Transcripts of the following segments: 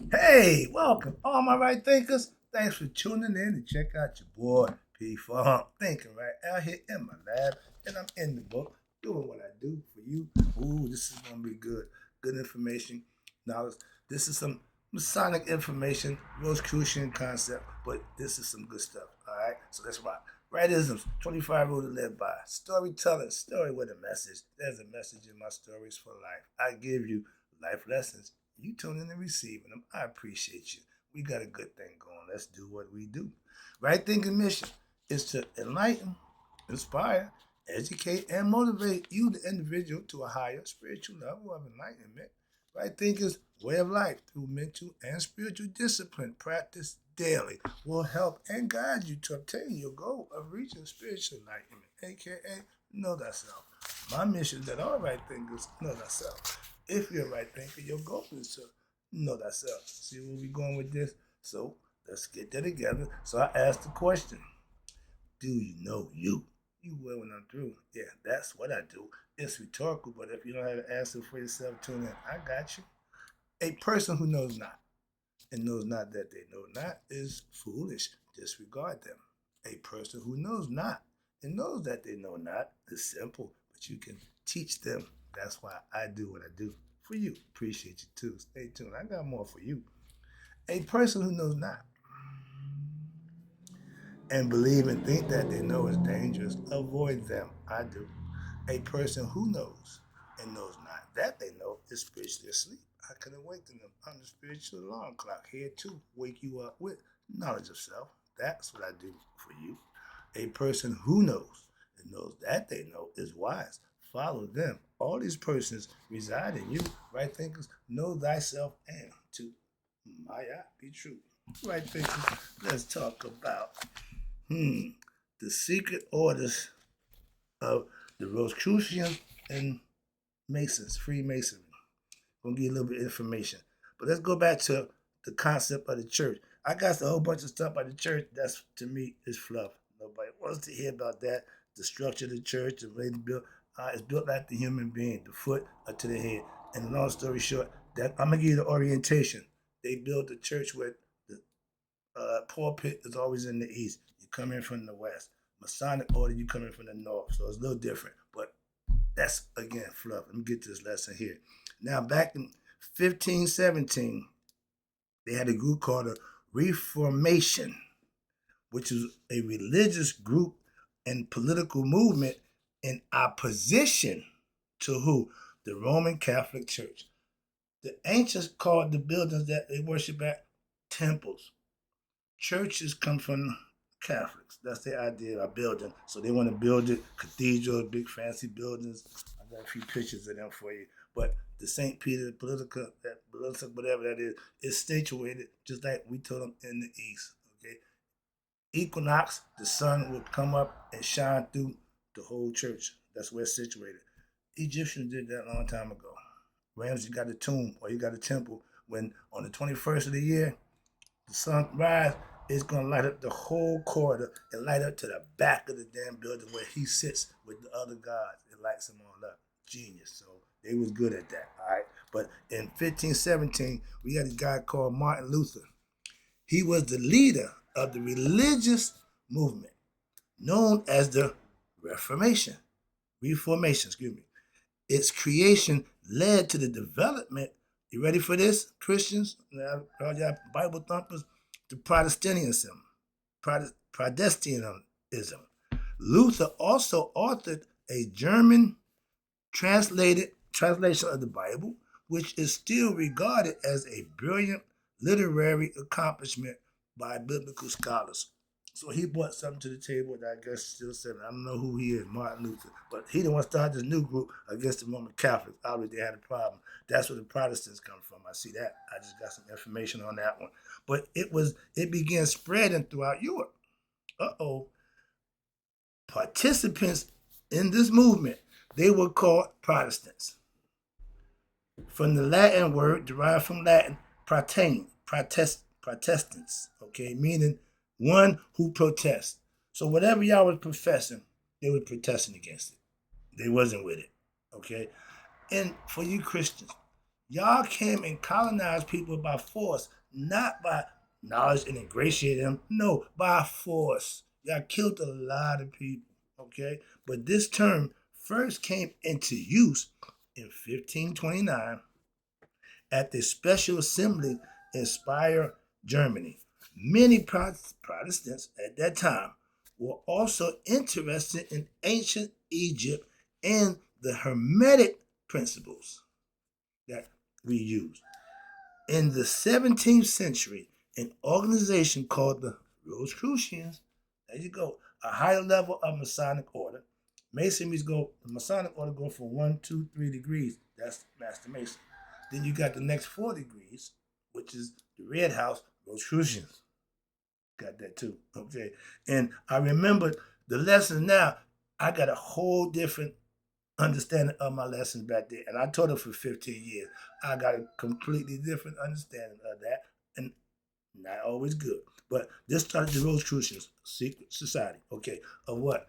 Hey, welcome, all my right thinkers. Thanks for tuning in to check out your boy P for Hump Thinking right out here in my lab, and I'm in the book doing what I do for you. Ooh, this is gonna be good. Good information, knowledge. This is some Masonic information, Rosicruician concept, but this is some good stuff. All right, so let's rock. Rightisms, 25 rules to live by. Storytelling, story with a message. There's a message in my stories for life. I give you life lessons. You tune in and receiving them. I appreciate you. We got a good thing going. Let's do what we do. Right thinking mission is to enlighten, inspire, educate, and motivate you, the individual, to a higher spiritual level of enlightenment. Right thinking's way of life through mental and spiritual discipline practice daily will help and guide you to obtain your goal of reaching spiritual enlightenment, aka know thyself. My mission is that all right thinkers know thyself. If you're a right thinker, your goal is to know thyself. See where we going with this? So let's get that together. So I asked the question, do you know you? You will when I'm through. Yeah, that's what I do. It's rhetorical, but if you don't have an answer for yourself, tune in. I got you. A person who knows not and knows not that they know not is foolish. Disregard them. A person who knows not and knows that they know not is simple, but you can teach them. That's why I do what I do for you. Appreciate you too. Stay tuned. I got more for you. A person who knows not and believe and think that they know is dangerous, avoid them. I do. A person who knows and knows not that they know is spiritually asleep. I can awaken them. I'm the spiritual alarm clock here to wake you up with knowledge of self. That's what I do for you. A person who knows and knows that they know is wise. Follow them. All these persons reside in you. Right thinkers, know thyself and to Maya be true. Right thinkers, let's talk about the secret orders of the Rosicrucians and Masons, Freemasonry. I'm gonna give you a little bit of information. But let's go back to the concept of the church. I got a whole bunch of stuff about the church that's to me is fluff. Nobody wants to hear about that. The structure of the church, the way it's built, it's built like the human being, the foot to the head. And long story short, that I'm gonna give you the orientation. They built the church with the pulpit is always in the east. You come in from the west. Masonic order, you come in from the north. So it's a little different. But that's, again, fluff. Let me get to this lesson here. Now, back in 1517, they had a group called the Reformation, which is a religious group and political movement in opposition to who? The Roman Catholic Church. The ancients called the buildings that they worship at temples. Churches come from Catholics. That's their idea of building. So they want to build it, cathedrals, big fancy buildings. I got a few pictures of them for you. But the St. Peter Basilica, whatever that is situated just like we told them in the east. Okay. Equinox, the sun will come up and shine through the whole church. That's where it's situated. Egyptians did that a long time ago. Ramsey got a tomb or you got a temple when on the 21st of the year, the sunrise is going to light up the whole corridor and light up to the back of the damn building where he sits with the other gods. It lights them all up. Genius. So they was good at that, all right? But in 1517, we had a guy called Martin Luther. He was the leader of the religious movement known as the Reformation, excuse me. Its creation led to the development, you ready for this, Christians, all y'all Bible thumpers, to Protestantism. Protestantism. Luther also authored a German translation of the Bible, which is still regarded as a brilliant literary accomplishment by biblical scholars. So he brought something to the table that I guess still said, I don't know who he is, Martin Luther, but he didn't want to start this new group against the Roman Catholics. Obviously, they had a problem. That's where the Protestants come from. I see that. I just got some information on that one. But it began spreading throughout Europe. Uh-oh. Participants in this movement, they were called Protestants. From the Latin word derived from Latin, Protestants, okay, meaning one who protests. So whatever y'all was professing, they were protesting against it. They wasn't with it, okay? And for you Christians, Y'all came and colonized people by force, not by knowledge and ingratiated them. No, by force. Y'all killed a lot of people, okay? But this term first came into use in 1529 at the Special Assembly in Speyer, Germany. Many Protestants at that time were also interested in ancient Egypt and the Hermetic principles that we use. In the 17th century, an organization called the Rosicruicians, there you go, a higher level of Masonic order. The Masonic order go from 1, 2, 3 degrees. That's Master Mason. Then you got the next 4 degrees, which is the Red House, Rosicrucians. Got that too. Okay. And I remember the lessons now, I got a whole different understanding of my lessons back there. And I taught it for 15 years. I got a completely different understanding of that. And not always good. But this started the Rosicrucians, secret society, okay, of what?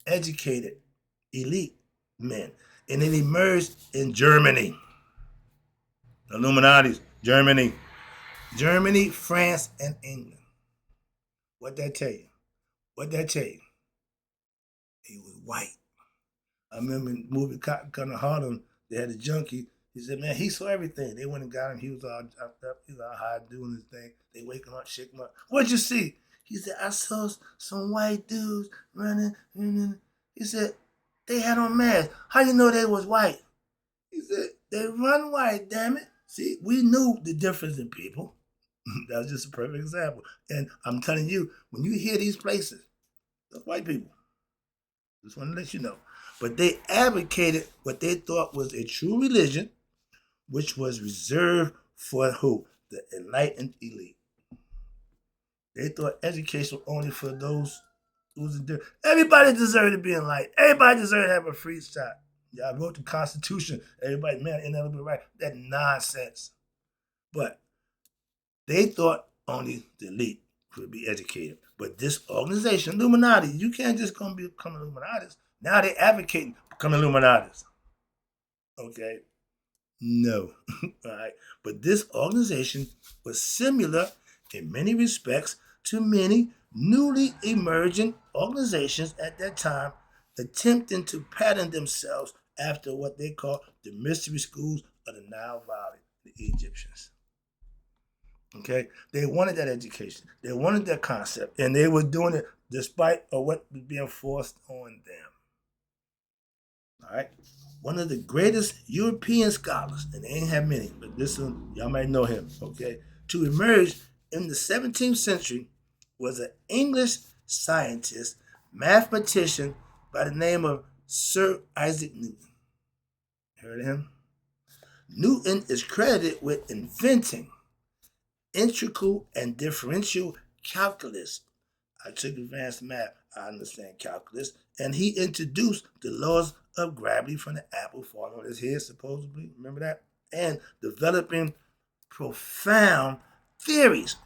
Educated elite men. And it emerged in Germany. Illuminati's, Germany, France, and England. What that tell you? What that tell you? He was white. I remember in the movie Cotton Harlem, they had a junkie. He said, man, he saw everything. They went and got him. He was all jacked up. He was all high doing his thing. They wake him up, shake him up. What'd you see? He said, I saw some white dudes running. He said, they had on masks. How you know they was white? He said, they run white, damn it. See, we knew the difference in people. That was just a perfect example. And I'm telling you, when you hear these places, those white people, just want to let you know. But they advocated what they thought was a true religion, which was reserved for who? The enlightened elite. They thought education was only for those who was in. Everybody deserved to be enlightened. Everybody deserved to have a free shot. Y'all wrote the Constitution. Everybody, man, ineligible right. That nonsense. But they thought only the elite could be educated. But this organization, Illuminati, you can't just come become Illuminatis. Now they advocating become Illuminatis. Okay? No. All right. But this organization was similar in many respects to many newly emerging organizations at that time attempting to pattern themselves after what they call the mystery schools of the Nile Valley, the Egyptians. Okay, they wanted that education, they wanted that concept, and they were doing it despite of what was being forced on them. All right, one of the greatest European scholars, and they ain't have many, but this one y'all might know him. Okay, to emerge in the 17th century was an English scientist, mathematician by the name of Sir Isaac Newton. Heard of him? Newton is credited with inventing integral and differential calculus. I took advanced math, I understand calculus, and he introduced the laws of gravity from the apple falling on his head, supposedly. Remember that? And developing profound theories,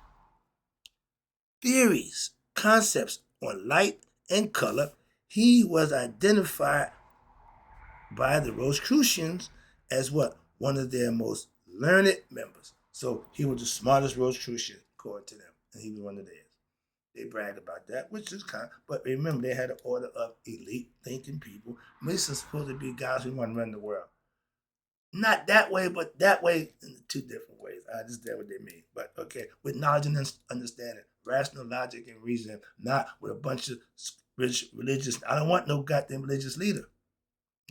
concepts on light and color. He was identified by the Rosicruicians as what? One of their most learned members. So he was the smartest Rosicrucian, according to them, and he was one of theirs. They bragged about that, which is kind of, but remember, they had an order of elite thinking people. These are supposed to be guys who want to run the world. Not that way, but that way in two different ways. I understand what they mean. But okay, with knowledge and understanding, rational logic and reasoning, not with a bunch of religious. I don't want no goddamn religious leader.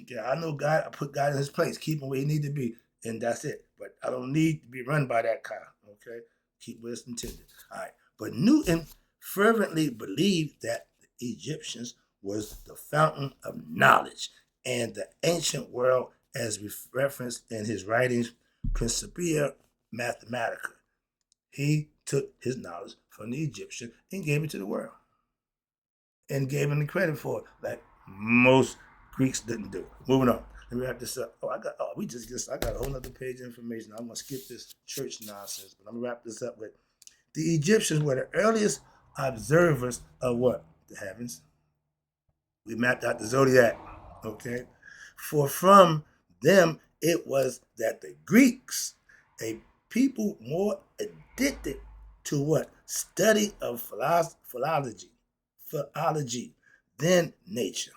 Okay, I know God, I put God in his place, keep him where he need to be, and that's it. But I don't need to be run by that kind. Okay, keep what it's intended. All right, but Newton fervently believed that the Egyptians was the fountain of knowledge and the ancient world, as referenced in his writings Principia Mathematica. He took his knowledge from the Egyptian and gave it to the world, and gave him the credit for it, like most Greeks didn't do. Moving on. Let me wrap this up. I got a whole other page of information. I'm gonna skip this church nonsense, but I'm gonna wrap this up with the Egyptians were the earliest observers of what? The heavens. We mapped out the zodiac. Okay. For from them It was that the Greeks, a people more addicted to what? Study of philology than nature.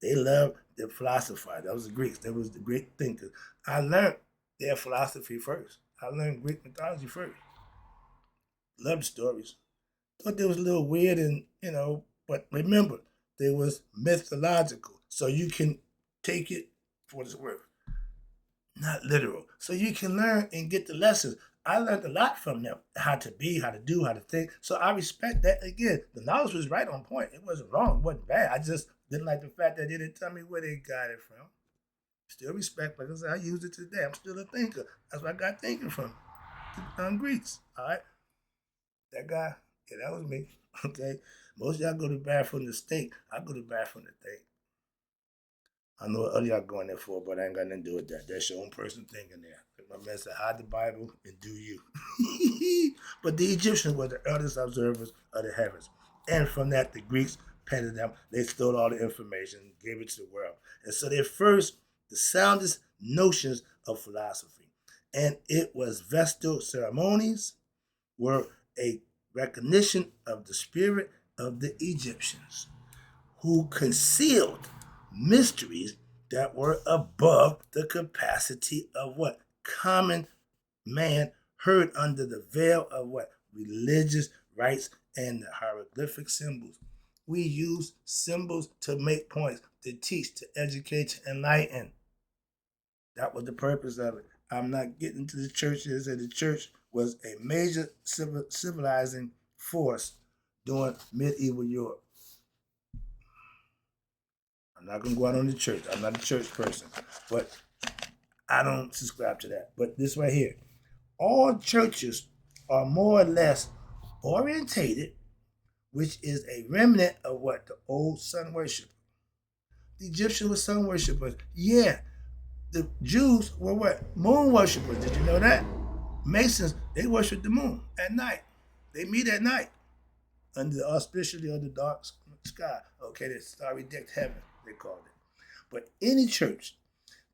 They loved their philosophy. That was the Greeks. That was the great thinkers. I learned their philosophy first. I learned Greek mythology first. Loved the stories. Thought they was a little weird and, but remember, they was mythological. So you can take it for what it's worth, not literal. So you can learn and get the lessons. I learned a lot from them, how to be, how to do, how to think. So I respect that. Again, the knowledge was right on point. It wasn't wrong. It wasn't bad. I just didn't like the fact that they didn't tell me where they got it from. Still respect. Like I said, I use it today. I'm still a thinker. That's where I got thinking from. The Greeks. All right. That guy, yeah, that was me. Okay. Most of y'all go to the bathroom to think. I go to the bathroom to think. I know what other y'all going there for, but I ain't got nothing to do with that. That's your own person thinking there. My man said, hide the Bible and do you. But the Egyptians were the earliest observers of the heavens. And from that, the Greeks painted them. They stole all the information, gave it to the world. And so their first, the soundest notions of philosophy. And it was Vestal ceremonies were a recognition of the spirit of the Egyptians who concealed mysteries that were above the capacity of what? Common man heard under the veil of what? Religious rites and the hieroglyphic symbols. We use symbols to make points, to teach, to educate, to enlighten. That was the purpose of it. I'm not getting to the churches, and the church was a major civilizing force during medieval Europe. I'm not going to go out on the church. I'm not a church person, but I don't subscribe to that. But this right here, all churches are more or less orientated, which is a remnant of what? The old sun worship. The Egyptians were sun worshippers. Yeah, the Jews were what? Moon worshippers. Did you know that? Masons, they worship the moon at night. They meet at night under the auspiciously of the dark sky. Okay, the starry decked heaven, they called it. But any church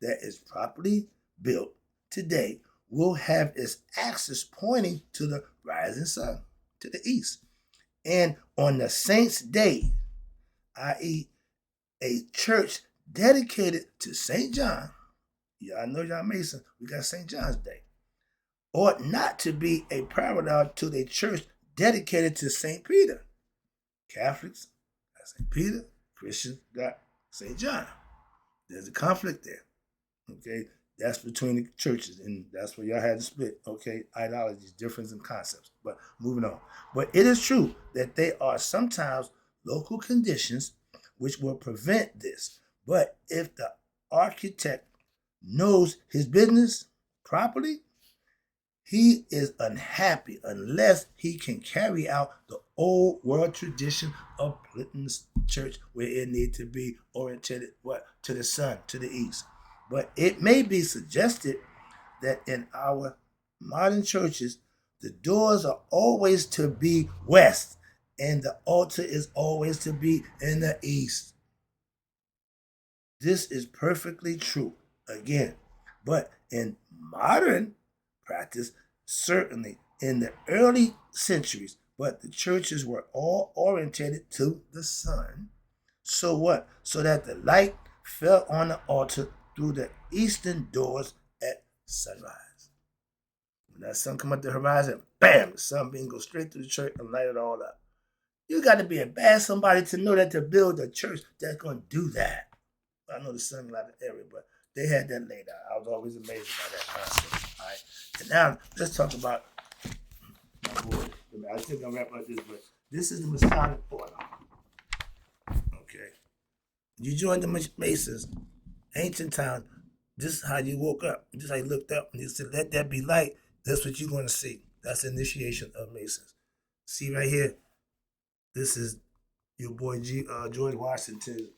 that is properly built today will have its axis pointing to the rising sun, to the east. And on the saint's day, i.e., a church dedicated to St. John, y'all know y'all Mason, we got St. John's Day, ought not to be a parallel to the church dedicated to St. Peter. Catholics got St. Peter, Christians got St. John. There's a conflict there. Okay, that's between the churches, and that's where y'all had to split. Okay, ideologies, difference in concepts. But moving on. But it is true that there are sometimes local conditions which will prevent this. But if the architect knows his business properly, he is unhappy unless he can carry out the old world tradition of splitting the church where it needs to be oriented what? To the sun, to the east. But it may be suggested that in our modern churches, the doors are always to be west and the altar is always to be in the east. This is perfectly true, again. But in modern practice, certainly in the early centuries, but the churches were all oriented to the sun. So what? So that the light fell on the altar through the eastern doors at sunrise. When that sun come up the horizon, bam, the sunbeam goes straight through the church and light it all up. You got to be a bad somebody to know that to build a church that's going to do that. I know the sun light the area, but they had that laid out. I was always amazed by that concept. All right. And now let's talk about my boy. I think I'll wrap up this, but this is the Masonic order. Okay. You joined the Masons, ancient times. This is how you woke up. This is how you looked up and you said, let that be light. That's what you're going to see. That's the initiation of Masons. See right here? This is your boy George Washington,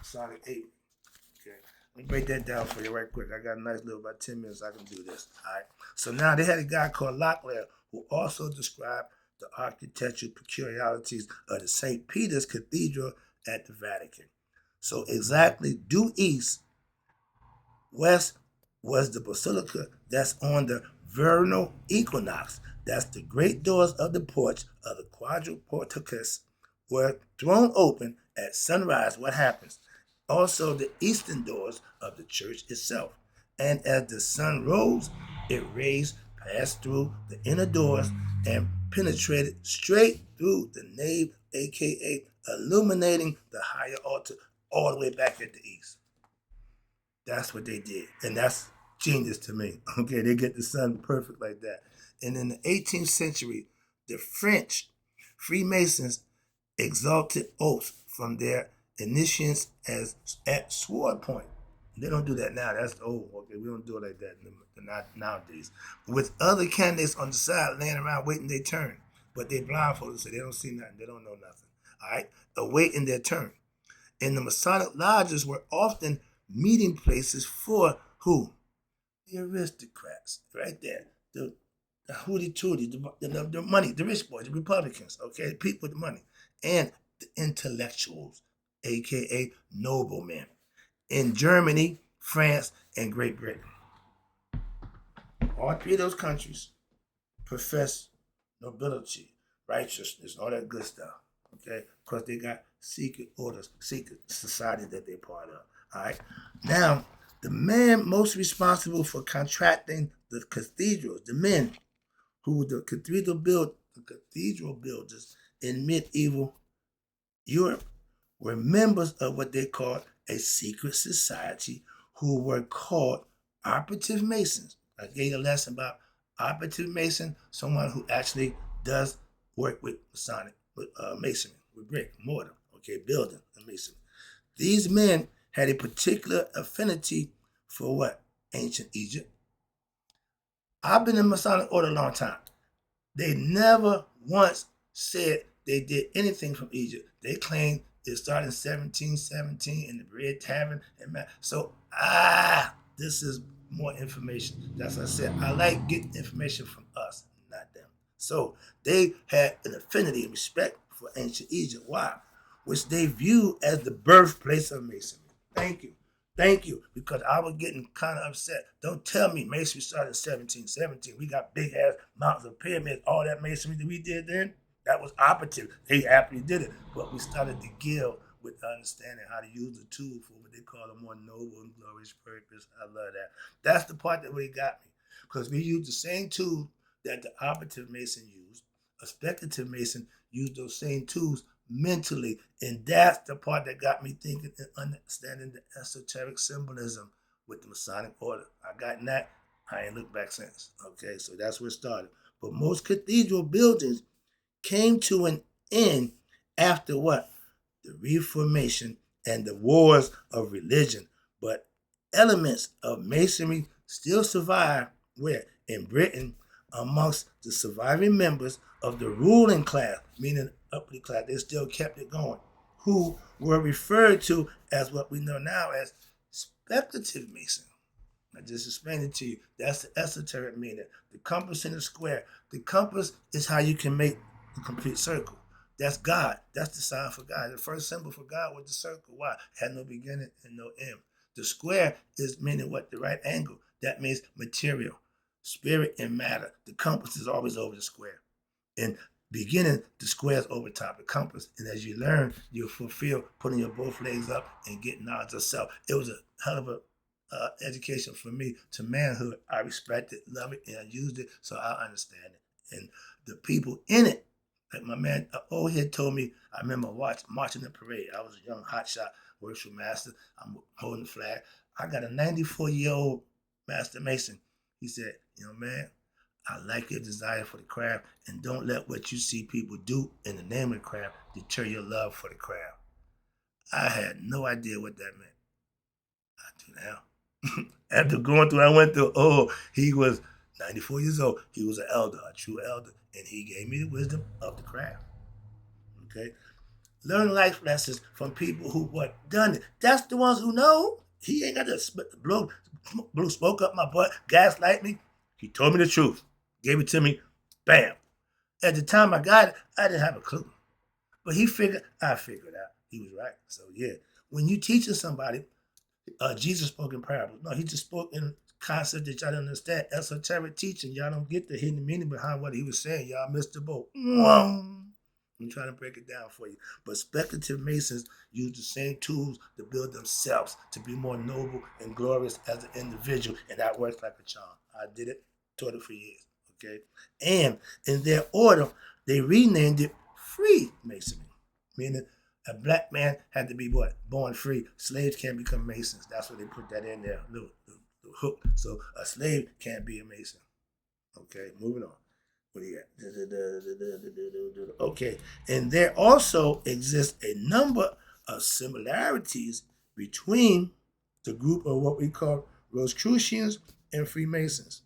Sonic 8. Okay. Let me break that down for you right quick. I got a nice little about 10 minutes I can do this. All right. So now they had a guy called Locklear who also described the architectural peculiarities of the St. Peter's Cathedral at the Vatican. So exactly due east, west, was the basilica that's on the vernal equinox. That's the great doors of the porch of the quadriporticus were thrown open at sunrise. What happens? Also, the eastern doors of the church itself. And as the sun rose, its rays passed through the inner doors and penetrated straight through the nave, aka illuminating the higher altar all the way back at the east. That's what they did. And that's genius to me. Okay, they get the sun perfect like that. And in the 18th century, the French Freemasons exalted oaths from their initiates as at sword point. They don't do that now. That's old. Okay, we don't do it like that not nowadays. With other candidates on the side laying around waiting their turn. But they blindfolded, so they don't see nothing. They don't know nothing. All right? Awaiting their turn. And the Masonic lodges were often meeting places for who? The aristocrats, right there. The hooty tooty, the money, the rich boys, the Republicans, okay, the people with the money, and the intellectuals, aka noblemen, in Germany, France, and Great Britain. All three of those countries profess nobility, righteousness, all that good stuff. Okay, because they got secret orders, secret society that they're part of. All right. Now, the man most responsible for contracting the cathedrals, the men who were the cathedral builders in medieval Europe, were members of what they called a secret society who were called operative masons. I gave you a lesson about operative mason, someone who actually does work with Masonic, with masonry, with brick, mortar, okay, building and masonry. These men had a particular affinity for what? Ancient Egypt. I've been in Masonic order a long time. They never once said they did anything from Egypt. They claimed it started in 1717 in the Bread Tavern. So, this is more information. That's what I said. I like getting information from us, not them. So, they had an affinity and respect for ancient Egypt. Why? Which they view as the birthplace of masonry. Thank you. Thank you, because I was getting kind of upset. Don't tell me masonry started in 1717. We got big ass mountains of pyramids, all that masonry that we did then, that was operative. They happily did it, but we started to give with understanding how to use the tool for what they call a more noble and glorious purpose. I love that. That's the part that really got me, because we used the same tool that the operative mason used. A speculative mason used those same tools mentally, and that's the part that got me thinking and understanding the esoteric symbolism with the Masonic order. I got that. I ain't looked back since. Okay, so that's where it started. But most cathedral buildings came to an end after what? The Reformation and the wars of religion. But elements of masonry still survive where? In Britain, amongst the surviving members of the ruling class, meaning upper class, they still kept it going, who were referred to as what we know now as speculative masons. I just explained it to you. That's the esoteric meaning. The compass in the square. The compass is how you can make the complete circle. That's God. That's the sign for God. The first symbol for God was the circle. Why? It had no beginning and no end. The square is meaning what? The right angle. That means material, spirit, and matter. The compass is always over the square. In beginning, the square is over top the compass. And as you learn, you fulfill putting your both legs up and getting knowledge of self. It was a hell of a education for me to manhood. I respect it, love it, and I used it, so I understand it. And the people in it, like my man, old head told me, I remember marching the parade. I was a young hotshot worship master. I'm holding the flag. I got a 94-year-old Master Mason. He said, man, I like your desire for the craft, and don't let what you see people do in the name of the craft deter your love for the craft. I had no idea what that meant. I do now. After going through, I went through, he was 94 years old. He was an elder, a true elder, and he gave me the wisdom of the craft. Okay? Learn life lessons from people who done it. That's the ones who know. He ain't got to blow smoke up my butt, gaslight me. He told me the truth. Gave it to me. Bam. At the time I got it, I didn't have a clue. But I figured out. He was right. So yeah, when you teaching somebody, Jesus spoke in parables. No, he just spoke in concept that y'all don't understand. Esoteric teaching, y'all don't get the hidden meaning behind what he was saying. Y'all missed the boat. I'm trying to break it down for you. But speculative Masons use the same tools to build themselves to be more noble and glorious as an individual, and that works like a charm. I did it, taught it for years. Okay, and in their order, they renamed it Freemasonry, meaning a black man had to be what? Born free. Slaves can't become Masons. That's why they put that in there, little hook. So a slave can't be a Mason. Okay, moving on. What do you got? Okay, and there also exists a number of similarities between the group of what we call Rosicruicians and Freemasons.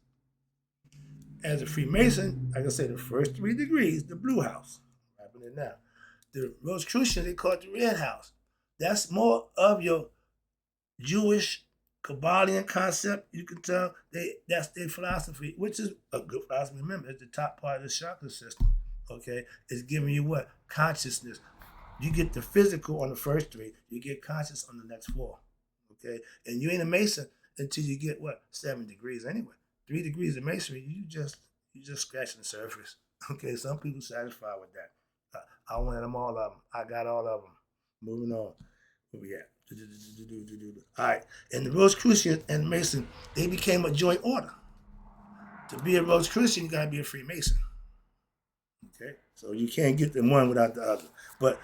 As a Freemason, like I said, the first 3 degrees, the blue house. Happening now. The Rosicrucians, they call it the red house. That's more of your Jewish Kabbalion concept. You can tell that's their philosophy, which is a good philosophy. Remember, it's the top part of the chakra system. Okay, it's giving you what? Consciousness. You get the physical on the first 3. You get conscious on the next 4. Okay, and you ain't a Mason until you get what? 7 degrees anyway. 3 degrees of masonry, you just scratching the surface. Okay, some people satisfied with that. I wanted them all of them. I got all of them. Moving on. Where we at? All right. And the Rosicrucians and Mason, they became a joint order. To be a Rosicrucian, you gotta be a Freemason. Okay, so you can't get them one without the other. But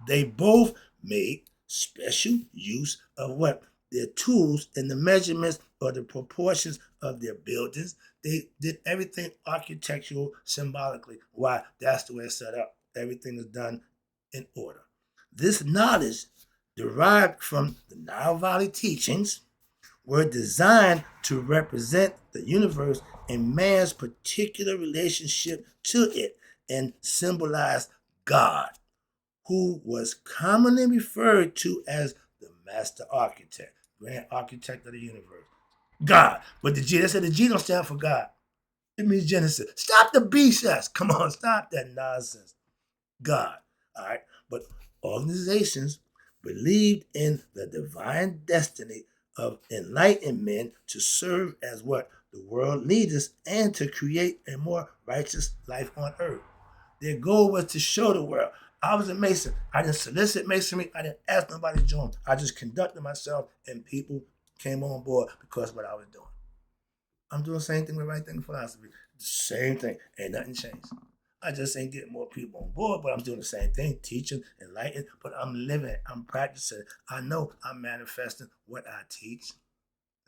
they both made special use of what? Their tools and the measurements or the proportions of their buildings. They did everything architectural symbolically. Why? That's the way it's set up. Everything is done in order. This knowledge derived from the Nile Valley teachings were designed to represent the universe and man's particular relationship to it and symbolize God, who was commonly referred to as the master architect, grand architect of the universe. God. But the G, they said the G don't stand for God. It means Genesis. Stop the BS. Come on, stop that nonsense. God. All right. But organizations believed in the divine destiny of enlightened men to serve as what? The world leaders and to create a more righteous life on earth. Their goal was to show the world. I was a Mason. I didn't solicit Masonry. I didn't ask nobody to join. I just conducted myself and people came on board because of what I was doing. I'm doing the same thing with right thinking philosophy. The same thing. Ain't nothing changed. I just ain't getting more people on board, but I'm doing the same thing, teaching, enlightening, but I'm living it. I'm practicing. I know I'm manifesting what I teach.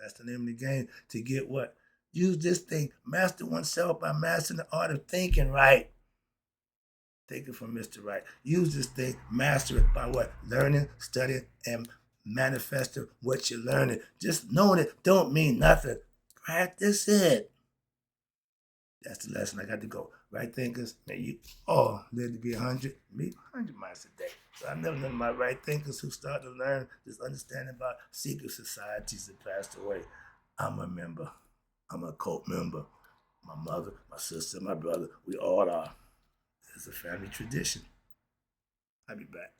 That's the name of the game. To get what? Use this thing. Master oneself by mastering the art of thinking right. Take it from Mr. Wright. Use this thing, master it by what? Learning, studying, and manifesting what you're learning. Just knowing it don't mean nothing. Practice it. That's the lesson I got to go. Right thinkers, man, you all live to be 100, maybe 100 miles a day. So I never known my right thinkers who started to learn this understanding about secret societies that passed away. I'm a member. I'm a cult member. My mother, my sister, my brother, we all are. It's a family tradition. I'll be back.